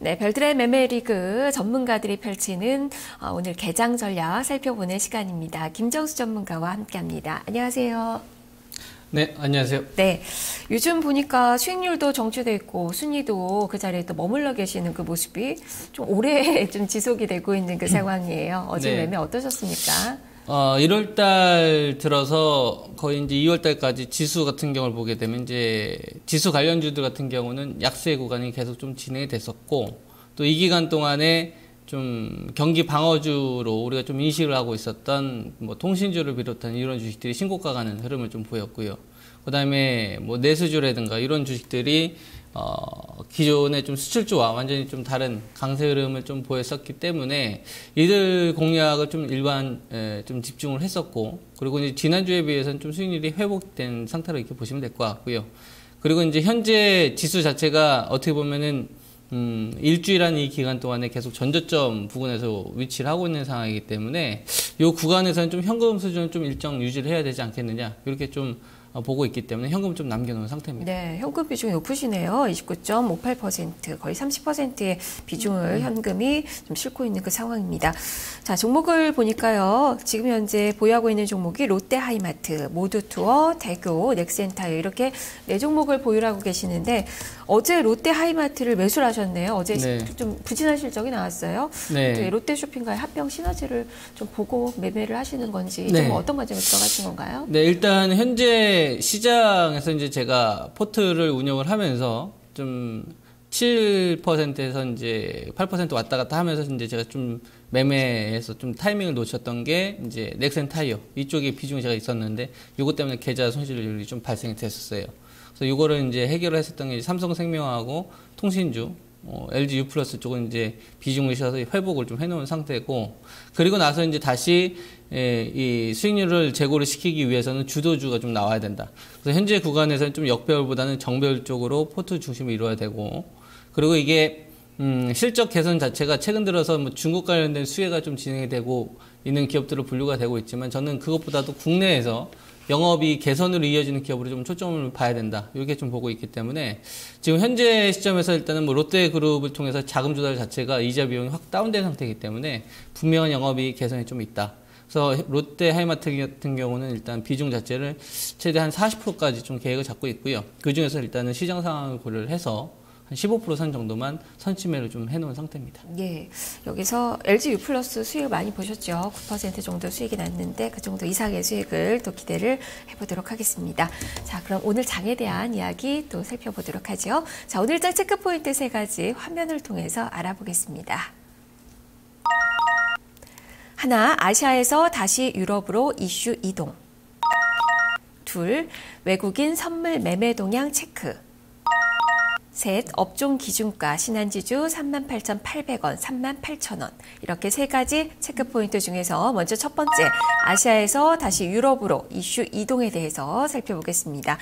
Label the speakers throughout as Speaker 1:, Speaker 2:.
Speaker 1: 네, 별들의 매매 리그 전문가들이 펼치는 오늘 개장 전략 살펴보는 시간입니다. 김정수 전문가와 함께합니다. 안녕하세요.
Speaker 2: 네, 안녕하세요.
Speaker 1: 네, 요즘 보니까 수익률도 정체돼 있고 순위도 그 자리에 또 머물러 계시는 그 모습이 좀 오래 좀 지속이 되고 있는 그 상황이에요. 어제
Speaker 2: 네.
Speaker 1: 매매 어떠셨습니까?
Speaker 2: 1월 달 들어서 거의 이제 2월 달까지 지수 같은 경우를 보게 되면 이제 지수 관련주들 같은 경우는 약세 구간이 계속 좀 진행이 됐었고, 또 이 기간 동안에 좀 경기 방어주로 우리가 좀 인식을 하고 있었던 뭐 통신주를 비롯한 이런 주식들이 신고가 가는 흐름을 좀 보였고요. 그 다음에 뭐 내수주라든가 이런 주식들이 기존의 좀 수출주와 완전히 좀 다른 강세 흐름을 좀 보였었기 때문에 이들 공략을 좀 좀 집중을 했었고, 그리고 이제 지난주에 비해서는 좀 수익률이 회복된 상태로 이렇게 보시면 될 것 같고요. 그리고 이제 현재 지수 자체가 어떻게 보면은 일주일한 이 기간 동안에 계속 전저점 부근에서 위치를 하고 있는 상황이기 때문에 이 구간에서는 좀 현금 수준을 좀 일정 유지를 해야 되지 않겠느냐, 이렇게 좀 보고 있기 때문에 현금 좀 남겨놓은 상태입니다.
Speaker 1: 네, 현금 비중이 높으시네요. 29.58%, 거의 30%의 비중을 현금이 좀 싣고 있는 그 상황입니다. 자, 종목을 보니까요. 지금 현재 보유하고 있는 종목이 롯데 하이마트, 모두투어, 대교, 넥센타이어 이렇게 4종목을 보유를 하고 계시는데 어제 롯데 하이마트를 매수를 하셨네요. 어제
Speaker 2: 네.
Speaker 1: 좀 부진한 실적이 나왔어요.
Speaker 2: 네.
Speaker 1: 롯데쇼핑과의 합병 시너지를 좀 보고 매매를 하시는 건지
Speaker 2: 네.
Speaker 1: 좀 어떤 과정을 들어가신 건가요?
Speaker 2: 네, 일단 현재 시장에서 이제 제가 포트를 운영을 하면서 좀 7%에서 이제 8% 왔다 갔다 하면서 이제 제가 좀 매매에서 좀 타이밍을 놓쳤던 게 이제 넥센 타이어 이쪽에 비중이 제가 있었는데 요것 때문에 계좌 손실률이 좀 발생이 됐었어요. 그래서 요거를 이제 해결을 했었던 게 삼성생명하고 통신주, LG U+ 쪽은 이제 비중을 셔서 회복을 좀 해놓은 상태고, 그리고 나서 이제 다시 이 수익률을 제고를 시키기 위해서는 주도주가 좀 나와야 된다. 그래서 현재 구간에서는 좀 역배열보다는 정배열 쪽으로 포트 중심을 이루어야 되고, 그리고 이게 실적 개선 자체가 최근 들어서 뭐 중국 관련된 수혜가 좀 진행이 되고 있는 기업들로 분류가 되고 있지만, 저는 그것보다도 국내에서 영업이 개선으로 이어지는 기업으로 좀 초점을 봐야 된다, 이렇게 좀 보고 있기 때문에 지금 현재 시점에서 일단은 뭐 롯데그룹을 통해서 자금 조달 자체가 이자 비용이 확 다운된 상태이기 때문에 분명한 영업이 개선이 좀 있다. 그래서 롯데 하이마트 같은 경우는 일단 비중 자체를 최대한 40%까지 좀 계획을 잡고 있고요. 그 중에서 일단은 시장 상황을 고려를 해서 한 15% 선 정도만 선침매를 좀 해놓은 상태입니다.
Speaker 1: 예, 여기서 LG U+ 수익을 많이 보셨죠. 9% 정도 수익이 났는데 그 정도 이상의 수익을 또 기대를 해보도록 하겠습니다. 자, 그럼 오늘 장에 대한 이야기 또 살펴보도록 하죠. 자, 오늘장 체크포인트 3가지 화면을 통해서 알아보겠습니다. 하나, 아시아에서 다시 유럽으로 이슈 이동. 둘, 외국인 선물 매매 동향 체크. 셋, 업종 기준가 신한지주 38,800원, 38,000원. 이렇게 3가지 체크포인트 중에서 먼저 첫 번째, 아시아에서 다시 유럽으로 이슈 이동에 대해서 살펴보겠습니다.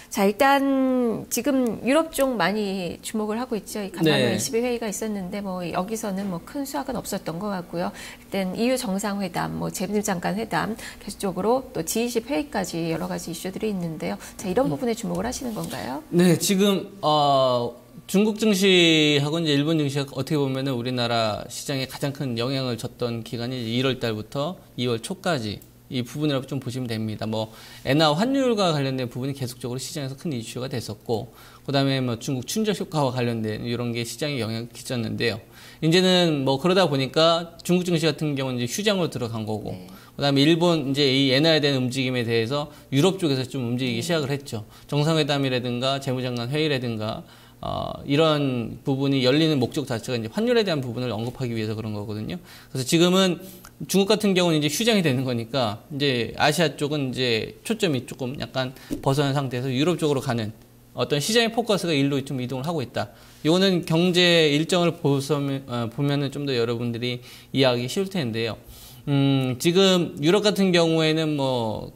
Speaker 1: 자, 일단 지금 유럽 쪽 많이 주목을 하고 있죠. 이 간만에
Speaker 2: 네.
Speaker 1: 20일 회의가 있었는데 뭐 여기서는 뭐 큰 수확은 없었던 것 같고요. 일단 EU 정상회담, 뭐 재무장관 회담, 계속적으로 또 G20 회의까지 여러 가지 이슈들이 있는데요. 자, 이런 부분에 주목을 하시는 건가요?
Speaker 2: 네, 지금 중국 증시하고 이제 일본 증시가 어떻게 보면은 우리나라 시장에 가장 큰 영향을 줬던 기간이 1월 달부터 2월 초까지 이 부분이라고 좀 보시면 됩니다. 뭐 엔화 환율과 관련된 부분이 계속적으로 시장에서 큰 이슈가 됐었고, 그다음에 뭐 중국 충격 효과와 관련된 이런 게 시장에 영향을 끼쳤는데요. 이제는 뭐 그러다 보니까 중국 증시 같은 경우는 이제 휴장으로 들어간 거고,
Speaker 1: 네.
Speaker 2: 그다음에 일본 이제 이 엔화에 대한 움직임에 대해서 유럽 쪽에서 좀 움직이기 시작을 했죠. 정상회담이라든가 재무장관 회의라든가 이런 부분이 열리는 목적 자체가 이제 환율에 대한 부분을 언급하기 위해서 그런 거거든요. 그래서 지금은 중국 같은 경우는 이제 휴장이 되는 거니까 이제 아시아 쪽은 이제 초점이 조금 약간 벗어난 상태에서 유럽 쪽으로 가는 어떤 시장의 포커스가 일로 좀 이동을 하고 있다. 이거는 경제 일정을 보면은 좀 더 여러분들이 이해하기 쉬울 텐데요. 지금 유럽 같은 경우에는 뭐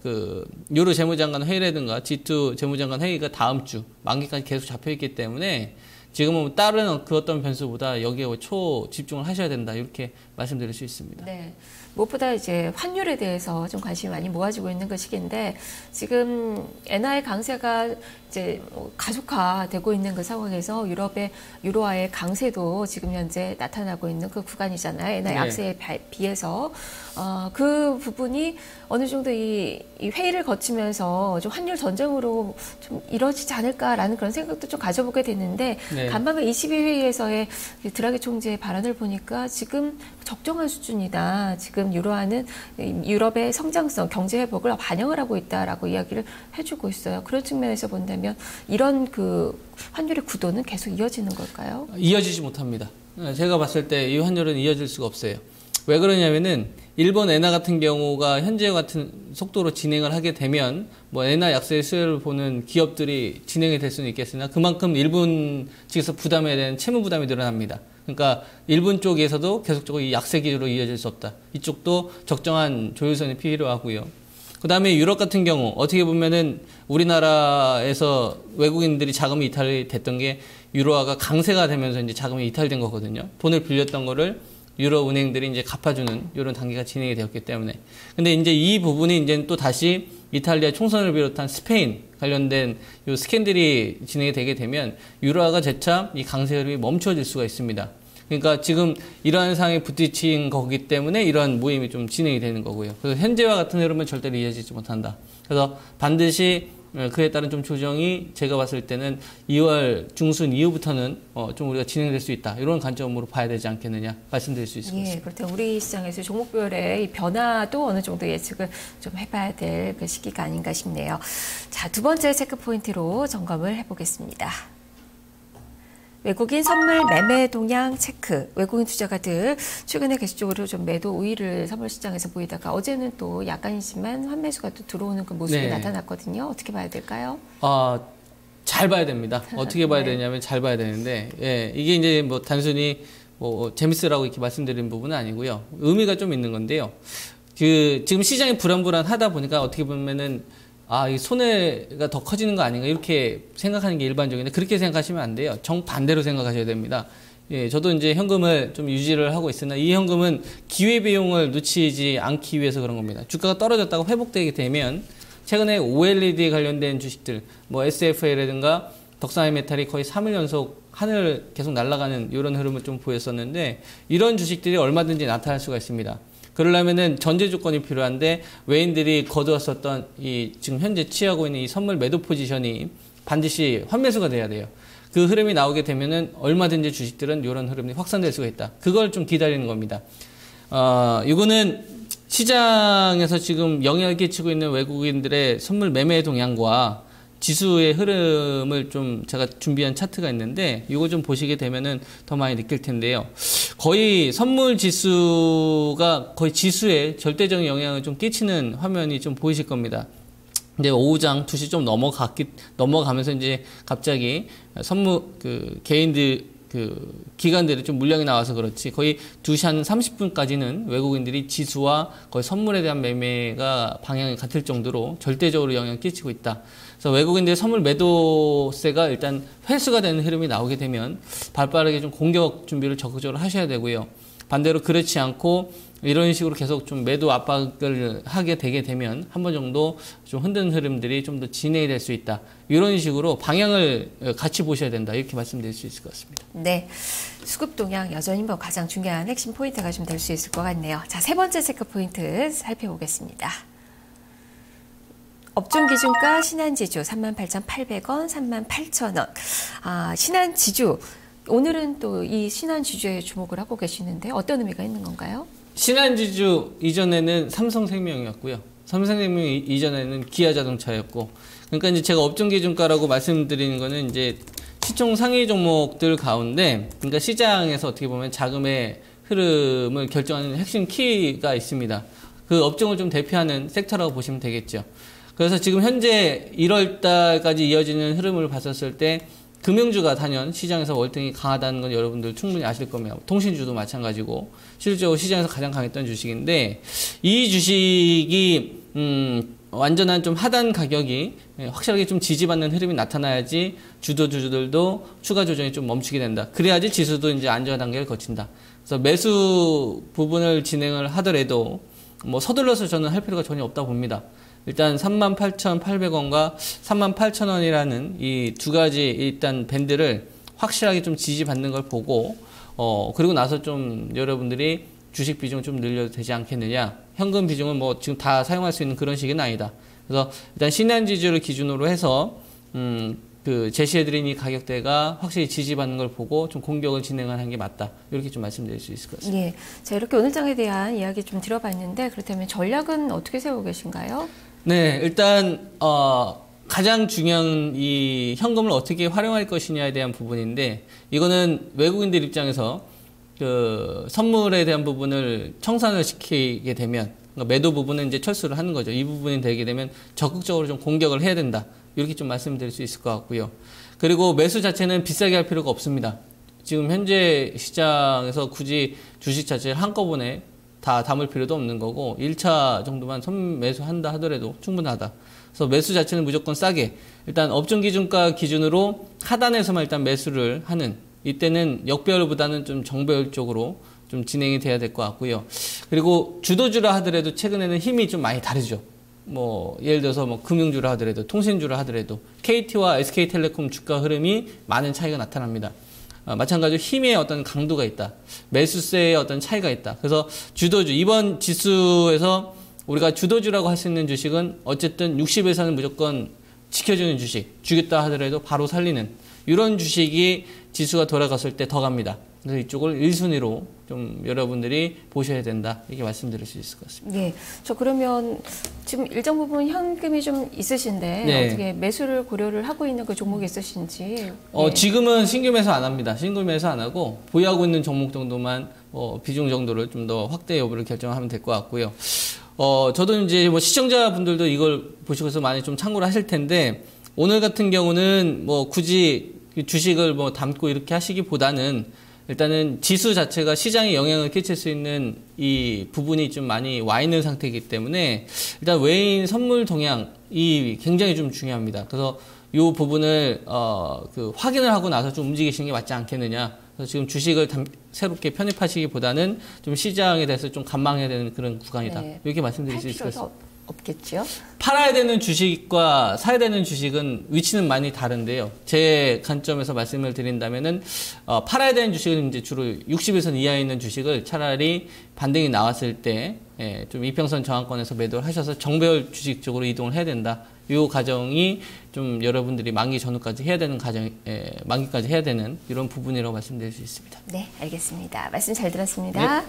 Speaker 2: 유로 재무장관 회의라든가 G2 재무장관 회의가 다음 주 만기까지 계속 잡혀 있기 때문에 지금은 다른 그 어떤 변수보다 여기에 초 집중을 하셔야 된다. 이렇게 말씀드릴 수 있습니다.
Speaker 1: 네. 무엇보다 이제 환율에 대해서 좀 관심이 많이 모아지고 있는 그 시기인데 지금 엔화의 강세가 이제 가속화되고 있는 그 상황에서 유럽의 유로화의 강세도 지금 현재 나타나고 있는 그 구간이잖아요. 엔화 약세에 비해서 그 부분이 어느 정도 이 회의를 거치면서 좀 환율 전쟁으로 좀 이뤄지지 않을까라는 그런 생각도 좀 가져보게 됐는데 간밤에 22회의에서의 드라기 총재의 발언을 보니까 지금 적정한 수준이다. 지금 유로화는 유럽의 성장성, 경제 회복을 반영을 하고 있다라고 이야기를 해주고 있어요. 그런 측면에서 본다면 이런 그 환율의 구도는 계속 이어지는 걸까요?
Speaker 2: 이어지지 못합니다. 제가 봤을 때 이 환율은 이어질 수가 없어요. 왜 그러냐면은 일본 엔화 같은 경우가 현재 같은 속도로 진행을 하게 되면 뭐 엔화 약세의 수혜를 보는 기업들이 진행이 될 수는 있겠으나 그만큼 일본 측에서 부담해야 되는 채무 부담이 늘어납니다. 그러니까 일본 쪽에서도 계속적으로 이 약세 기조로 이어질 수 없다. 이쪽도 적정한 조율선이 필요하고요. 그 다음에 유럽 같은 경우 어떻게 보면은 우리나라에서 외국인들이 자금이 이탈이 됐던 게 유로화가 강세가 되면서 이제 자금이 이탈된 거거든요. 돈을 빌렸던 거를 유럽 은행들이 이제 갚아주는 이런 단계가 진행이 되었기 때문에. 근데 이제 이 부분이 이제 또 다시 이탈리아 총선을 비롯한 스페인 관련된 요 스캔들이 진행이 되게 되면 유로화가 재차 이 강세 흐름이 멈춰질 수가 있습니다. 그러니까 지금 이러한 상황에 부딪힌 거기 때문에 이러한 모임이 좀 진행이 되는 거고요. 그래서 현재와 같은 흐름은 절대로 이어지지 못한다. 그래서 반드시 그에 따른 좀 조정이 제가 봤을 때는 2월 중순 이후부터는 좀 우리가 진행될 수 있다. 이런 관점으로 봐야 되지 않겠느냐 말씀드릴 수 있을 것 같습니다.
Speaker 1: 그렇다면 우리 시장에서 종목별의 이 변화도 어느 정도 예측을 좀 해봐야 될 그 시기가 아닌가 싶네요. 자, 두 번째 체크 포인트로 점검을 해보겠습니다. 외국인 선물 매매 동향 체크. 외국인 투자가들 최근에 계속적으로 좀 매도 우위를 선물 시장에서 보이다가 어제는 또 약간이지만 환매수가 또 들어오는 그 모습이 나타났거든요. 어떻게 봐야 될까요?
Speaker 2: 잘 봐야 됩니다. 어떻게 봐야 되냐면 잘 봐야 되는데, 이게 이제 뭐 단순히 뭐 재밌으라고 이렇게 말씀드리는 부분은 아니고요. 의미가 좀 있는 건데요. 지금 시장이 불안불안하다 보니까 어떻게 보면은 이 손해가 더 커지는 거 아닌가 이렇게 생각하는 게 일반적인데 그렇게 생각하시면 안 돼요. 정반대로 생각하셔야 됩니다. 저도 이제 현금을 좀 유지를 하고 있으나 이 현금은 기회비용을 놓치지 않기 위해서 그런 겁니다. 주가가 떨어졌다가 회복되게 되면 최근에 OLED 관련된 주식들, 뭐 SFA라든가 덕산하이메탈이 거의 3일 연속 하늘 계속 날아가는 이런 흐름을 좀 보였었는데 이런 주식들이 얼마든지 나타날 수가 있습니다. 그러려면은 전제 조건이 필요한데 외인들이 거두었었던 이 지금 현재 취하고 있는 이 선물 매도 포지션이 반드시 환매수가 돼야 돼요. 그 흐름이 나오게 되면은 얼마든지 주식들은 이런 흐름이 확산될 수가 있다. 그걸 좀 기다리는 겁니다. 이거는 시장에서 지금 영향을 끼치고 있는 외국인들의 선물 매매 동향과 지수의 흐름을 좀 제가 준비한 차트가 있는데 이거 좀 보시게 되면은 더 많이 느낄 텐데요. 거의 선물 지수가 거의 지수에 절대적인 영향을 좀 끼치는 화면이 좀 보이실 겁니다. 이제 오후장 2시 좀 넘어가면서 이제 갑자기 선물 개인들 기관들이 좀 물량이 나와서 그렇지 거의 2시 한 30분까지는 외국인들이 지수와 거의 선물에 대한 매매가 방향이 같을 정도로 절대적으로 영향을 끼치고 있다. 그래서 외국인들의 선물 매도세가 일단 회수가 되는 흐름이 나오게 되면 발빠르게 좀 공격 준비를 적극적으로 하셔야 되고요. 반대로 그렇지 않고 이런 식으로 계속 좀 매도 압박을 하게 되게 되면 한 번 정도 좀 흔드는 흐름들이 좀 더 진행이 될 수 있다. 이런 식으로 방향을 같이 보셔야 된다. 이렇게 말씀드릴 수 있을 것 같습니다.
Speaker 1: 네. 수급 동향 여전히 뭐 가장 중요한 핵심 포인트가 좀 될 수 있을 것 같네요. 자, 세 번째 체크 포인트 살펴보겠습니다. 업종 기준가 신한지주 38,800원, 38,000원. 신한지주. 오늘은 또 이 신한지주에 주목을 하고 계시는데 어떤 의미가 있는 건가요?
Speaker 2: 신한지주 이전에는 삼성생명이었고요. 삼성생명 이전에는 기아자동차였고. 그러니까 이제 제가 업종 기준가라고 말씀드리는 거는 이제 시총 상위 종목들 가운데, 그러니까 시장에서 어떻게 보면 자금의 흐름을 결정하는 핵심 키가 있습니다. 그 업종을 좀 대표하는 섹터라고 보시면 되겠죠. 그래서 지금 현재 1월 달까지 이어지는 흐름을 봤었을 때 금융주가 단연 시장에서 월등히 강하다는 건 여러분들 충분히 아실 겁니다. 통신주도 마찬가지고 실질적으로 시장에서 가장 강했던 주식인데 이 주식이 완전한 좀 하단 가격이 확실하게 좀 지지받는 흐름이 나타나야지 주도주들도 추가 조정이 좀 멈추게 된다. 그래야지 지수도 이제 안정화 단계를 거친다. 그래서 매수 부분을 진행을 하더라도 뭐 서둘러서 저는 할 필요가 전혀 없다고 봅니다. 일단 38,800원과 38,000원이라는 이 두 가지 일단 밴드를 확실하게 좀 지지받는 걸 보고 그리고 나서 좀 여러분들이 주식 비중 좀 늘려도 되지 않겠느냐. 현금 비중은 뭐 지금 다 사용할 수 있는 그런 시기는 아니다. 그래서 일단 신한지주를 기준으로 해서 그 제시해드린 이 가격대가 확실히 지지받는 걸 보고 좀 공격을 진행하는 게 맞다. 이렇게 좀 말씀드릴 수 있을 것 같습니다.
Speaker 1: 예, 자 이렇게 오늘장에 대한 이야기 좀 들어봤는데 그렇다면 전략은 어떻게 세우고 계신가요?
Speaker 2: 네, 일단 가장 중요한 이 현금을 어떻게 활용할 것이냐에 대한 부분인데 이거는 외국인들 입장에서 그 선물에 대한 부분을 청산을 시키게 되면 그러니까 매도 부분은 이제 철수를 하는 거죠. 이 부분이 되게 되면 적극적으로 좀 공격을 해야 된다. 이렇게 좀 말씀드릴 수 있을 것 같고요. 그리고 매수 자체는 비싸게 할 필요가 없습니다. 지금 현재 시장에서 굳이 주식 자체를 한꺼번에 다 담을 필요도 없는 거고 1차 정도만 선매수한다 하더라도 충분하다. 그래서 매수 자체는 무조건 싸게 일단 업종 기준가 기준으로 하단에서만 일단 매수를 하는 이때는 역배열보다는 좀 정배열 쪽으로 좀 진행이 돼야 될 것 같고요. 그리고 주도주라 하더라도 최근에는 힘이 좀 많이 다르죠. 뭐 예를 들어서 뭐 금융주라 하더라도 통신주라 하더라도 KT와 SK텔레콤 주가 흐름이 많은 차이가 나타납니다. 마찬가지로 힘의 어떤 강도가 있다. 매수세의 어떤 차이가 있다. 그래서 주도주 이번 지수에서 우리가 주도주라고 할 수 있는 주식은 어쨌든 60에서는 무조건 지켜주는 주식, 주겠다 하더라도 바로 살리는 이런 주식이 지수가 돌아갔을 때 더 갑니다. 그래서 이쪽을 1순위로 좀 여러분들이 보셔야 된다. 이렇게 말씀드릴 수 있을 것 같습니다.
Speaker 1: 예, 저 그러면 지금 일정 부분 현금이 좀 있으신데
Speaker 2: 네.
Speaker 1: 어떻게 매수를 고려를 하고 있는 그 종목이 있으신지?
Speaker 2: 지금은 신규 매수 안 합니다. 신규 매수 안 하고 보유하고 있는 종목 정도만 비중 정도를 좀 더 확대 여부를 결정하면 될 것 같고요. 저도 이제 뭐 시청자분들도 이걸 보시고서 많이 좀 참고를 하실 텐데 오늘 같은 경우는 뭐 굳이 주식을 뭐 담고 이렇게 하시기보다는 일단은 지수 자체가 시장에 영향을 끼칠 수 있는 이 부분이 좀 많이 와 있는 상태이기 때문에 일단 외인 선물 동향이 굉장히 좀 중요합니다. 그래서 이 부분을 그 확인을 하고 나서 좀 움직이시는 게 맞지 않겠느냐. 그래서 지금 주식을 새롭게 편입하시기보다는 좀 시장에 대해서 좀 관망해야 되는 그런 구간이다.
Speaker 1: 네.
Speaker 2: 이렇게 말씀드릴 수 있을 것 같습니다.
Speaker 1: 없겠죠?
Speaker 2: 팔아야 되는 주식과 사야 되는 주식은 위치는 많이 다른데요. 제 관점에서 말씀을 드린다면은 팔아야 되는 주식은 이제 주로 60일선 이하에 있는 주식을 차라리 반등이 나왔을 때 좀 이평선 저항권에서 매도를 하셔서 정배열 주식 쪽으로 이동을 해야 된다. 이 과정이 좀 여러분들이 만기 전후까지 해야 되는 만기까지 해야 되는 이런 부분이라고 말씀드릴 수 있습니다.
Speaker 1: 네, 알겠습니다. 말씀 잘 들었습니다.
Speaker 2: 네.